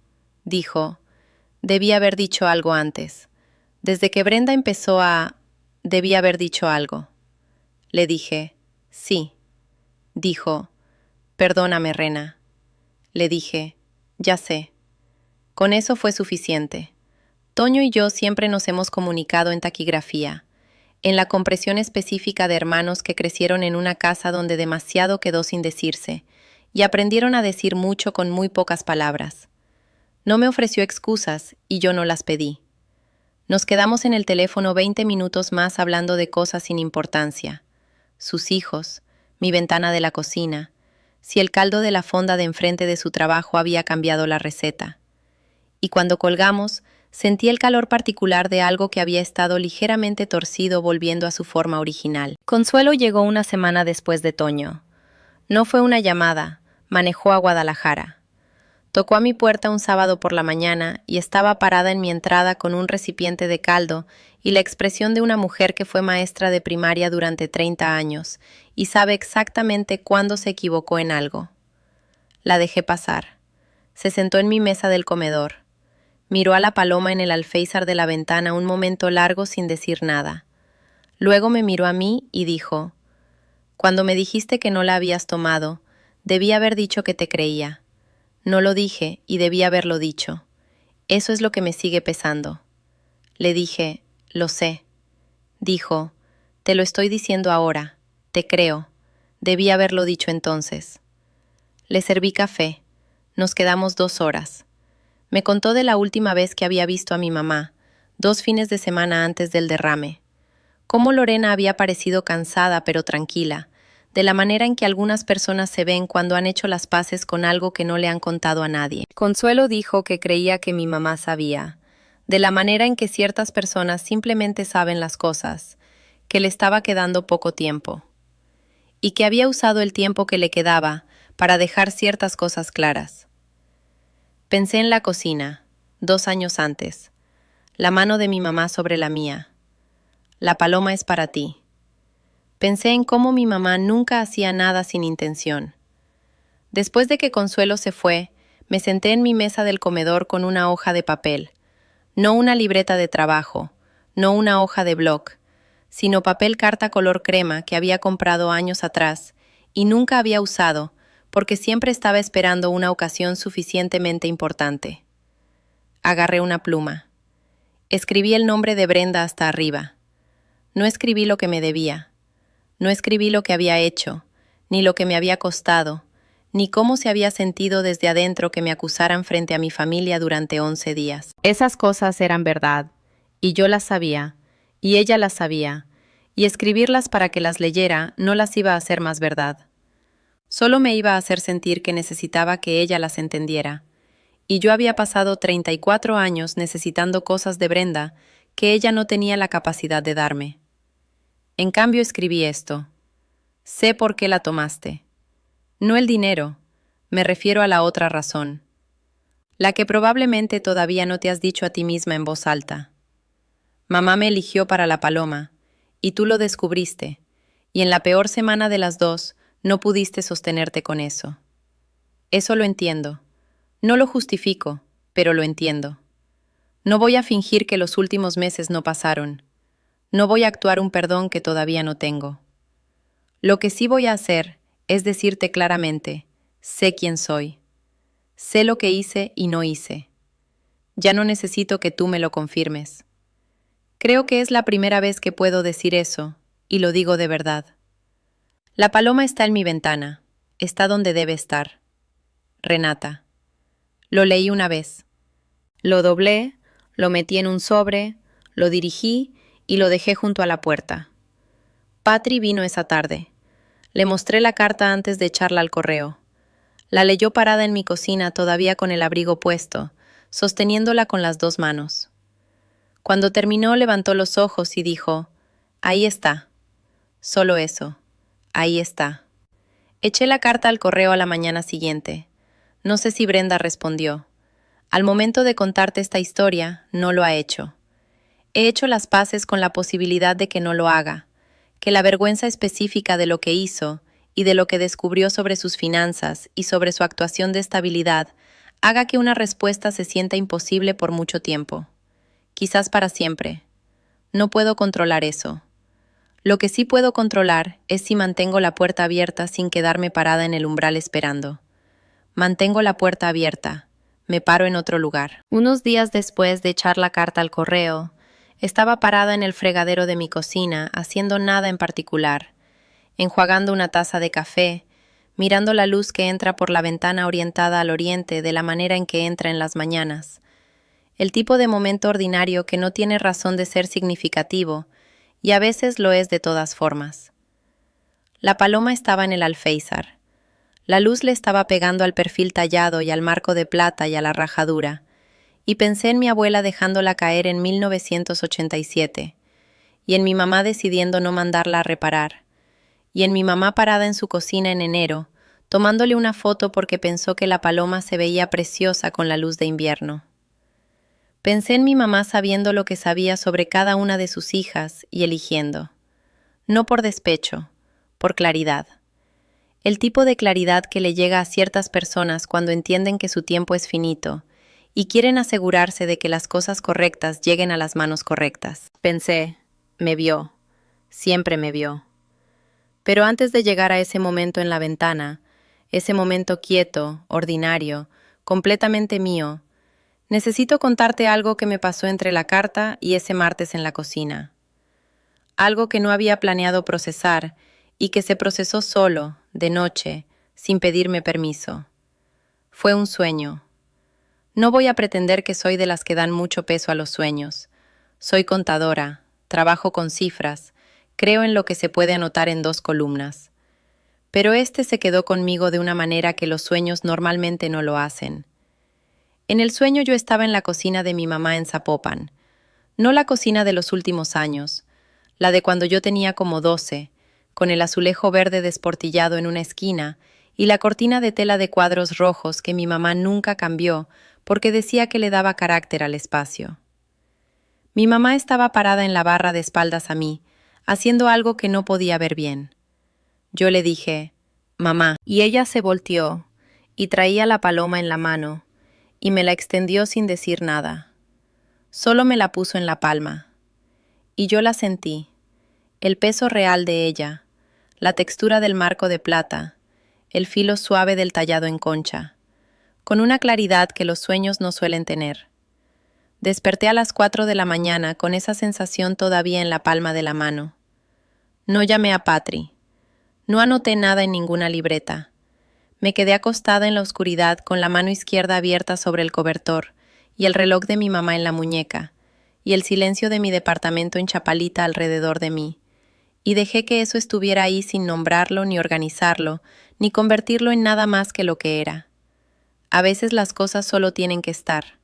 A: Dijo, debí haber dicho algo antes. Desde que Brenda empezó debí haber dicho algo. Le dije, sí. Dijo, perdóname, Rena. Le dije, ya sé. Con eso fue suficiente. Toño y yo siempre nos hemos comunicado en taquigrafía, en la compresión específica de hermanos que crecieron en una casa donde demasiado quedó sin decirse, y aprendieron a decir mucho con muy pocas palabras. No me ofreció excusas y yo no las pedí. Nos quedamos en el teléfono 20 minutos más hablando de cosas sin importancia. Sus hijos, mi ventana de la cocina, si el caldo de la fonda de enfrente de su trabajo había cambiado la receta. Y cuando colgamos, sentí el calor particular de algo que había estado ligeramente torcido volviendo a su forma original. Consuelo llegó una semana después de Toño. No fue una llamada, manejó a Guadalajara. Tocó a mi puerta un sábado por la mañana y estaba parada en mi entrada con un recipiente de caldo y la expresión de una mujer que fue maestra de primaria durante 30 años y sabe exactamente cuándo se equivocó en algo. La dejé pasar. Se sentó en mi mesa del comedor. Miró a la paloma en el alféizar de la ventana un momento largo sin decir nada. Luego me miró a mí y dijo, «Cuando me dijiste que no la habías tomado, Debí haber dicho que te creía. No lo dije y debí haberlo dicho. Eso es lo que me sigue pesando. Le dije, lo sé. Dijo, te lo estoy diciendo ahora. Te creo. Debí haberlo dicho entonces. Le serví café. Nos quedamos 2 horas. Me contó de la última vez que había visto a mi mamá, 2 fines de semana antes del derrame. Cómo Lorena había parecido cansada pero tranquila, de la manera en que algunas personas se ven cuando han hecho las paces con algo que no le han contado a nadie. Consuelo dijo que creía que mi mamá sabía, de la manera en que ciertas personas simplemente saben las cosas, que le estaba quedando poco tiempo, y que había usado el tiempo que le quedaba para dejar ciertas cosas claras. Pensé en la cocina, 2 años antes, la mano de mi mamá sobre la mía. La paloma es para ti. Pensé en cómo mi mamá nunca hacía nada sin intención. Después de que Consuelo se fue, me senté en mi mesa del comedor con una hoja de papel, no una libreta de trabajo, no una hoja de blog, sino papel carta color crema que había comprado años atrás y nunca había usado porque siempre estaba esperando una ocasión suficientemente importante. Agarré una pluma. Escribí el nombre de Brenda hasta arriba. No escribí lo que me debía. No escribí lo que había hecho, ni lo que me había costado, ni cómo se había sentido desde adentro que me acusaran frente a mi familia durante 11 días. Esas cosas eran verdad, y yo las sabía, y ella las sabía, y escribirlas para que las leyera no las iba a hacer más verdad. Solo me iba a hacer sentir que necesitaba que ella las entendiera, y yo había pasado 34 años necesitando cosas de Brenda que ella no tenía la capacidad de darme. En cambio escribí esto. Sé por qué la tomaste. No el dinero, me refiero a la otra razón. La que probablemente todavía no te has dicho a ti misma en voz alta. Mamá me eligió para la paloma, y tú lo descubriste, y en la peor semana de las dos no pudiste sostenerte con eso. Eso lo entiendo. No lo justifico, pero lo entiendo. No voy a fingir que los últimos meses no pasaron. No voy a actuar un perdón que todavía no tengo. Lo que sí voy a hacer es decirte claramente, sé quién soy. Sé lo que hice y no hice. Ya no necesito que tú me lo confirmes. Creo que es la primera vez que puedo decir eso, y lo digo de verdad. La paloma está en mi ventana, está donde debe estar. Renata. Lo leí una vez. Lo doblé, lo metí en un sobre, lo dirigí y lo dejé junto a la puerta. Patri vino esa tarde. Le mostré la carta antes de echarla al correo. La leyó parada en mi cocina todavía con el abrigo puesto, sosteniéndola con las 2 manos. Cuando terminó levantó los ojos y dijo, ahí está. Solo eso. Ahí está. Eché la carta al correo a la mañana siguiente. No sé si Brenda respondió. Al momento de contarte esta historia, no lo ha hecho. He hecho las paces con la posibilidad de que no lo haga, que la vergüenza específica de lo que hizo y de lo que descubrió sobre sus finanzas y sobre su actuación de estabilidad haga que una respuesta se sienta imposible por mucho tiempo. Quizás para siempre. No puedo controlar eso. Lo que sí puedo controlar es si mantengo la puerta abierta sin quedarme parada en el umbral esperando. Mantengo la puerta abierta. Me paro en otro lugar. Unos días después de echar la carta al correo, estaba parada en el fregadero de mi cocina, haciendo nada en particular, enjuagando una taza de café, mirando la luz que entra por la ventana orientada al oriente de la manera en que entra en las mañanas. El tipo de momento ordinario que no tiene razón de ser significativo, y a veces lo es de todas formas. La paloma estaba en el alféizar. La luz le estaba pegando al perfil tallado y al marco de plata y a la rajadura, y pensé en mi abuela dejándola caer en 1987, y en mi mamá decidiendo no mandarla a reparar, y en mi mamá parada en su cocina en enero, tomándole una foto porque pensó que la paloma se veía preciosa con la luz de invierno. Pensé en mi mamá sabiendo lo que sabía sobre cada una de sus hijas y eligiendo. No por despecho, por claridad. El tipo de claridad que le llega a ciertas personas cuando entienden que su tiempo es finito y quieren asegurarse de que las cosas correctas lleguen a las manos correctas. Pensé, me vio, siempre me vio. Pero antes de llegar a ese momento en la ventana, ese momento quieto, ordinario, completamente mío. Necesito contarte algo que me pasó entre la carta y ese martes en la cocina. Algo que no había planeado procesar y que se procesó solo, de noche, sin pedirme permiso. Fue un sueño. No voy a pretender que soy de las que dan mucho peso a los sueños. Soy contadora, trabajo con cifras, creo en lo que se puede anotar en 2 columnas. Pero este se quedó conmigo de una manera que los sueños normalmente no lo hacen. En el sueño yo estaba en la cocina de mi mamá en Zapopan. No la cocina de los últimos años, la de cuando yo tenía como 12, con el azulejo verde desportillado en una esquina y la cortina de tela de cuadros rojos que mi mamá nunca cambió porque decía que le daba carácter al espacio. Mi mamá estaba parada en la barra de espaldas a mí, haciendo algo que no podía ver bien. Yo le dije, «Mamá», y ella se volteó y traía la paloma en la mano y me la extendió sin decir nada. Solo me la puso en la palma. Y yo la sentí, el peso real de ella, la textura del marco de plata, el filo suave del tallado en concha, con una claridad que los sueños no suelen tener. Desperté a las 4 de la mañana con esa sensación todavía en la palma de la mano. No llamé a Patri. No anoté nada en ninguna libreta. Me quedé acostada en la oscuridad con la mano izquierda abierta sobre el cobertor y el reloj de mi mamá en la muñeca, y el silencio de mi departamento en Chapalita alrededor de mí, y dejé que eso estuviera ahí sin nombrarlo, ni organizarlo, ni convertirlo en nada más que lo que era. A veces las cosas solo tienen que estar.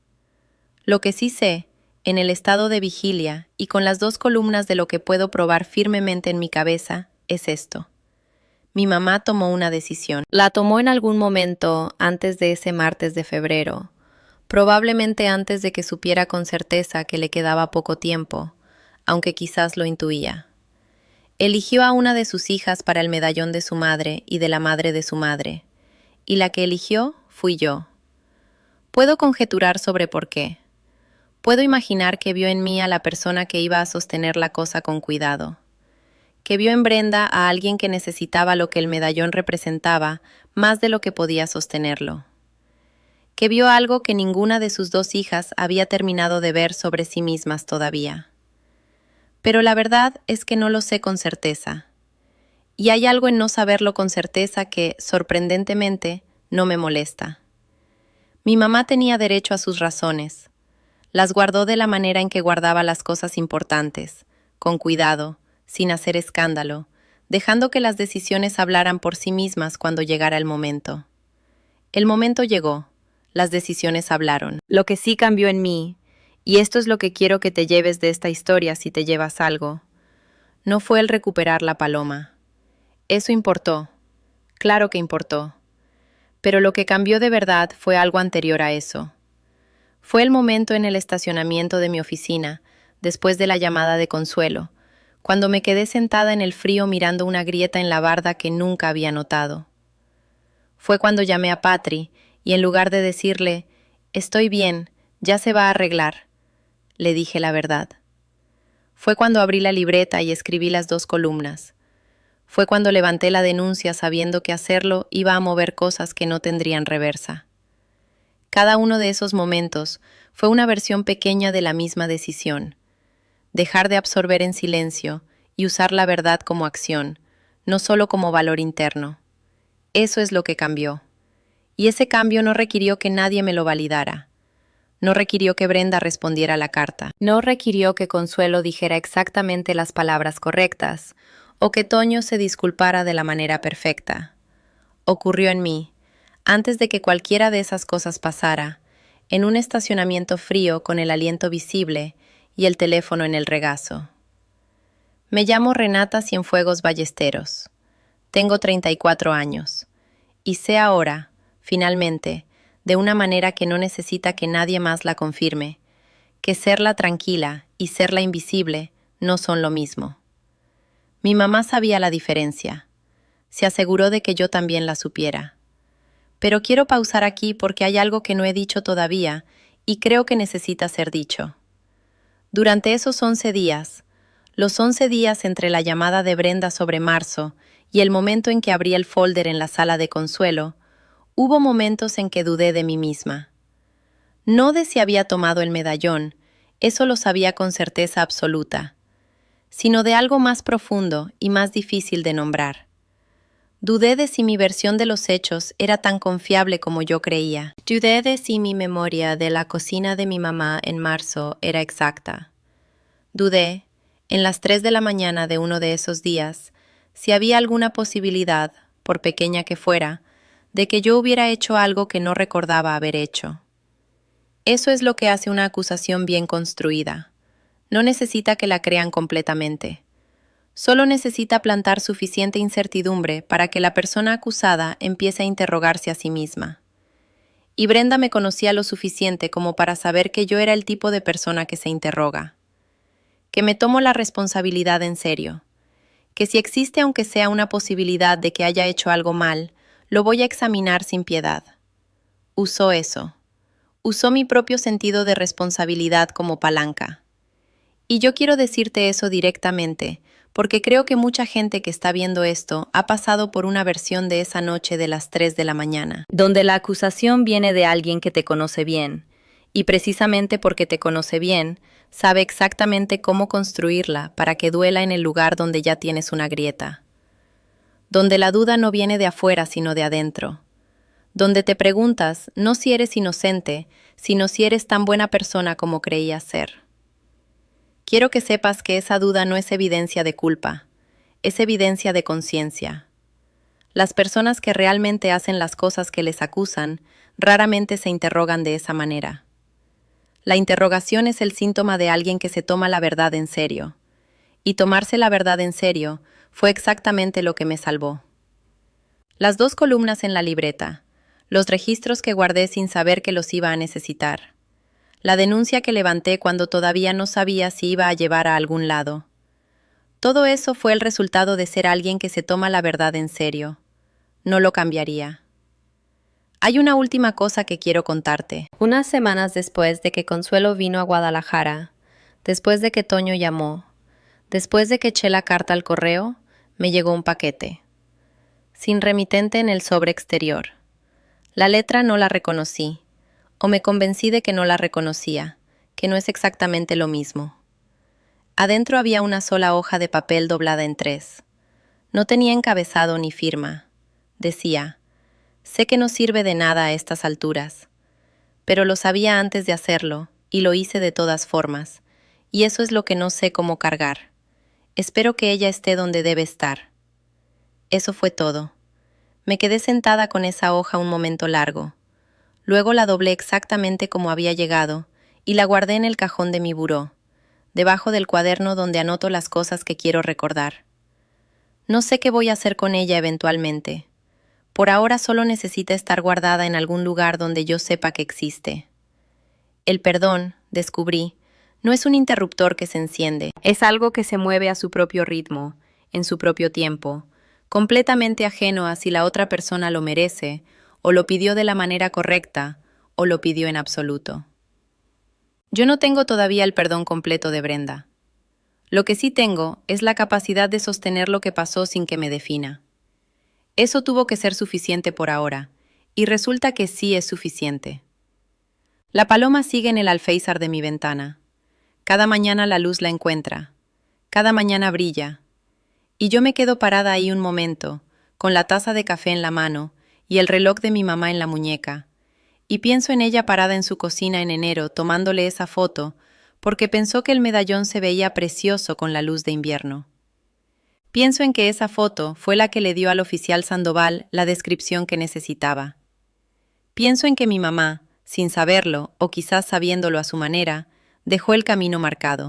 A: Lo que sí sé, en el estado de vigilia y con las 2 columnas de lo que puedo probar firmemente en mi cabeza, es esto. Mi mamá tomó una decisión. La tomó en algún momento antes de ese martes de febrero, probablemente antes de que supiera con certeza que le quedaba poco tiempo, aunque quizás lo intuía. Eligió a una de sus hijas para el medallón de su madre y de la madre de su madre, y la que eligió fui yo. Puedo conjeturar sobre por qué. Puedo imaginar que vio en mí a la persona que iba a sostener la cosa con cuidado, que vio en Brenda a alguien que necesitaba lo que el medallón representaba más de lo que podía sostenerlo, que vio algo que ninguna de sus 2 hijas había terminado de ver sobre sí mismas todavía. Pero la verdad es que no lo sé con certeza, y hay algo en no saberlo con certeza que, sorprendentemente, no me molesta. Mi mamá tenía derecho a sus razones. Las guardó de la manera en que guardaba las cosas importantes, con cuidado, sin hacer escándalo, dejando que las decisiones hablaran por sí mismas cuando llegara el momento. El momento llegó, las decisiones hablaron. Lo que sí cambió en mí, y esto es lo que quiero que te lleves de esta historia si te llevas algo, no fue el recuperar la paloma. Eso importó, claro que importó. Pero lo que cambió de verdad fue algo anterior a eso. Fue el momento en el estacionamiento de mi oficina, después de la llamada de Consuelo, cuando me quedé sentada en el frío mirando una grieta en la barda que nunca había notado. Fue cuando llamé a Patri y en lugar de decirle, «Estoy bien, ya se va a arreglar», le dije la verdad. Fue cuando abrí la libreta y escribí las 2 columnas. Fue cuando levanté la denuncia sabiendo que hacerlo iba a mover cosas que no tendrían reversa. Cada uno de esos momentos fue una versión pequeña de la misma decisión. Dejar de absorber en silencio y usar la verdad como acción, no solo como valor interno. Eso es lo que cambió. Y ese cambio no requirió que nadie me lo validara. No requirió que Brenda respondiera a la carta. No requirió que Consuelo dijera exactamente las palabras correctas o que Toño se disculpara de la manera perfecta. Ocurrió en mí, antes de que cualquiera de esas cosas pasara, en un estacionamiento frío con el aliento visible y el teléfono en el regazo. Me llamo Renata Cienfuegos Ballesteros. Tengo 34 años. Y sé ahora, finalmente, de una manera que no necesita que nadie más la confirme, que serla tranquila y serla invisible no son lo mismo. Mi mamá sabía la diferencia. Se aseguró de que yo también la supiera. Pero quiero pausar aquí porque hay algo que no he dicho todavía y creo que necesita ser dicho. Durante esos 11 días, los 11 días entre la llamada de Brenda sobre marzo y el momento en que abrí el folder en la sala de Consuelo, Hubo momentos en que dudé de mí misma. No de si había tomado el medallón, eso lo sabía con certeza absoluta, sino de algo más profundo y más difícil de nombrar. Dudé de si mi versión de los hechos era tan confiable como yo creía. Dudé de si mi memoria de la cocina de mi mamá en marzo era exacta. Dudé, en las 3 de la mañana de uno de esos días, si había alguna posibilidad, por pequeña que fuera, de que yo hubiera hecho algo que no recordaba haber hecho. Eso es lo que hace una acusación bien construida. No necesita que la crean completamente. Solo necesita plantar suficiente incertidumbre para que la persona acusada empiece a interrogarse a sí misma. Y Brenda me conocía lo suficiente como para saber que yo era el tipo de persona que se interroga, que me tomo la responsabilidad en serio, que si existe aunque sea una posibilidad de que haya hecho algo mal, lo voy a examinar sin piedad. Usó eso. Usó mi propio sentido de responsabilidad como palanca. Y yo quiero decirte eso directamente, porque creo que mucha gente que está viendo esto ha pasado por una versión de esa noche de las 3 de la mañana, donde la acusación viene de alguien que te conoce bien, y precisamente porque te conoce bien, sabe exactamente cómo construirla para que duela en el lugar donde ya tienes una grieta. Donde la duda no viene de afuera, sino de adentro. Donde te preguntas no si eres inocente, sino si eres tan buena persona como creías ser. Quiero que sepas que esa duda no es evidencia de culpa, es evidencia de conciencia. Las personas que realmente hacen las cosas que les acusan raramente se interrogan de esa manera. La interrogación es el síntoma de alguien que se toma la verdad en serio. Y tomarse la verdad en serio fue exactamente lo que me salvó. Las 2 columnas en la libreta, los registros que guardé sin saber que los iba a necesitar, la denuncia que levanté cuando todavía no sabía si iba a llevar a algún lado. Todo eso fue el resultado de ser alguien que se toma la verdad en serio. No lo cambiaría. Hay una última cosa que quiero contarte. Unas semanas después de que Consuelo vino a Guadalajara, después de que Toño llamó, después de que eché la carta al correo, me llegó un paquete, sin remitente en el sobre exterior. La letra no la reconocí, o me convencí de que no la reconocía, que no es exactamente lo mismo. Adentro había una sola hoja de papel doblada en 3. No tenía encabezado ni firma. Decía: sé que no sirve de nada a estas alturas, pero lo sabía antes de hacerlo, y lo hice de todas formas, y eso es lo que no sé cómo cargar. Espero que ella esté donde debe estar. Eso fue todo. Me quedé sentada con esa hoja un momento largo. Luego la doblé exactamente como había llegado y la guardé en el cajón de mi buró, debajo del cuaderno donde anoto las cosas que quiero recordar. No sé qué voy a hacer con ella eventualmente. Por ahora solo necesita estar guardada en algún lugar donde yo sepa que existe. El perdón, descubrí, no es un interruptor que se enciende. Es algo que se mueve a su propio ritmo, en su propio tiempo, completamente ajeno a si la otra persona lo merece, o lo pidió de la manera correcta, o lo pidió en absoluto. Yo no tengo todavía el perdón completo de Brenda. Lo que sí tengo es la capacidad de sostener lo que pasó sin que me defina. Eso tuvo que ser suficiente por ahora, y resulta que sí es suficiente. La paloma sigue en el alféizar de mi ventana. Cada mañana la luz la encuentra. Cada mañana brilla. Y yo me quedo parada ahí un momento, con la taza de café en la mano y el reloj de mi mamá en la muñeca, y pienso en ella parada en su cocina en enero tomándole esa foto, porque pensó que el medallón se veía precioso con la luz de invierno. Pienso en que esa foto fue la que le dio al oficial Sandoval la descripción que necesitaba. Pienso en que mi mamá, sin saberlo, o quizás sabiéndolo a su manera, dejó el camino marcado.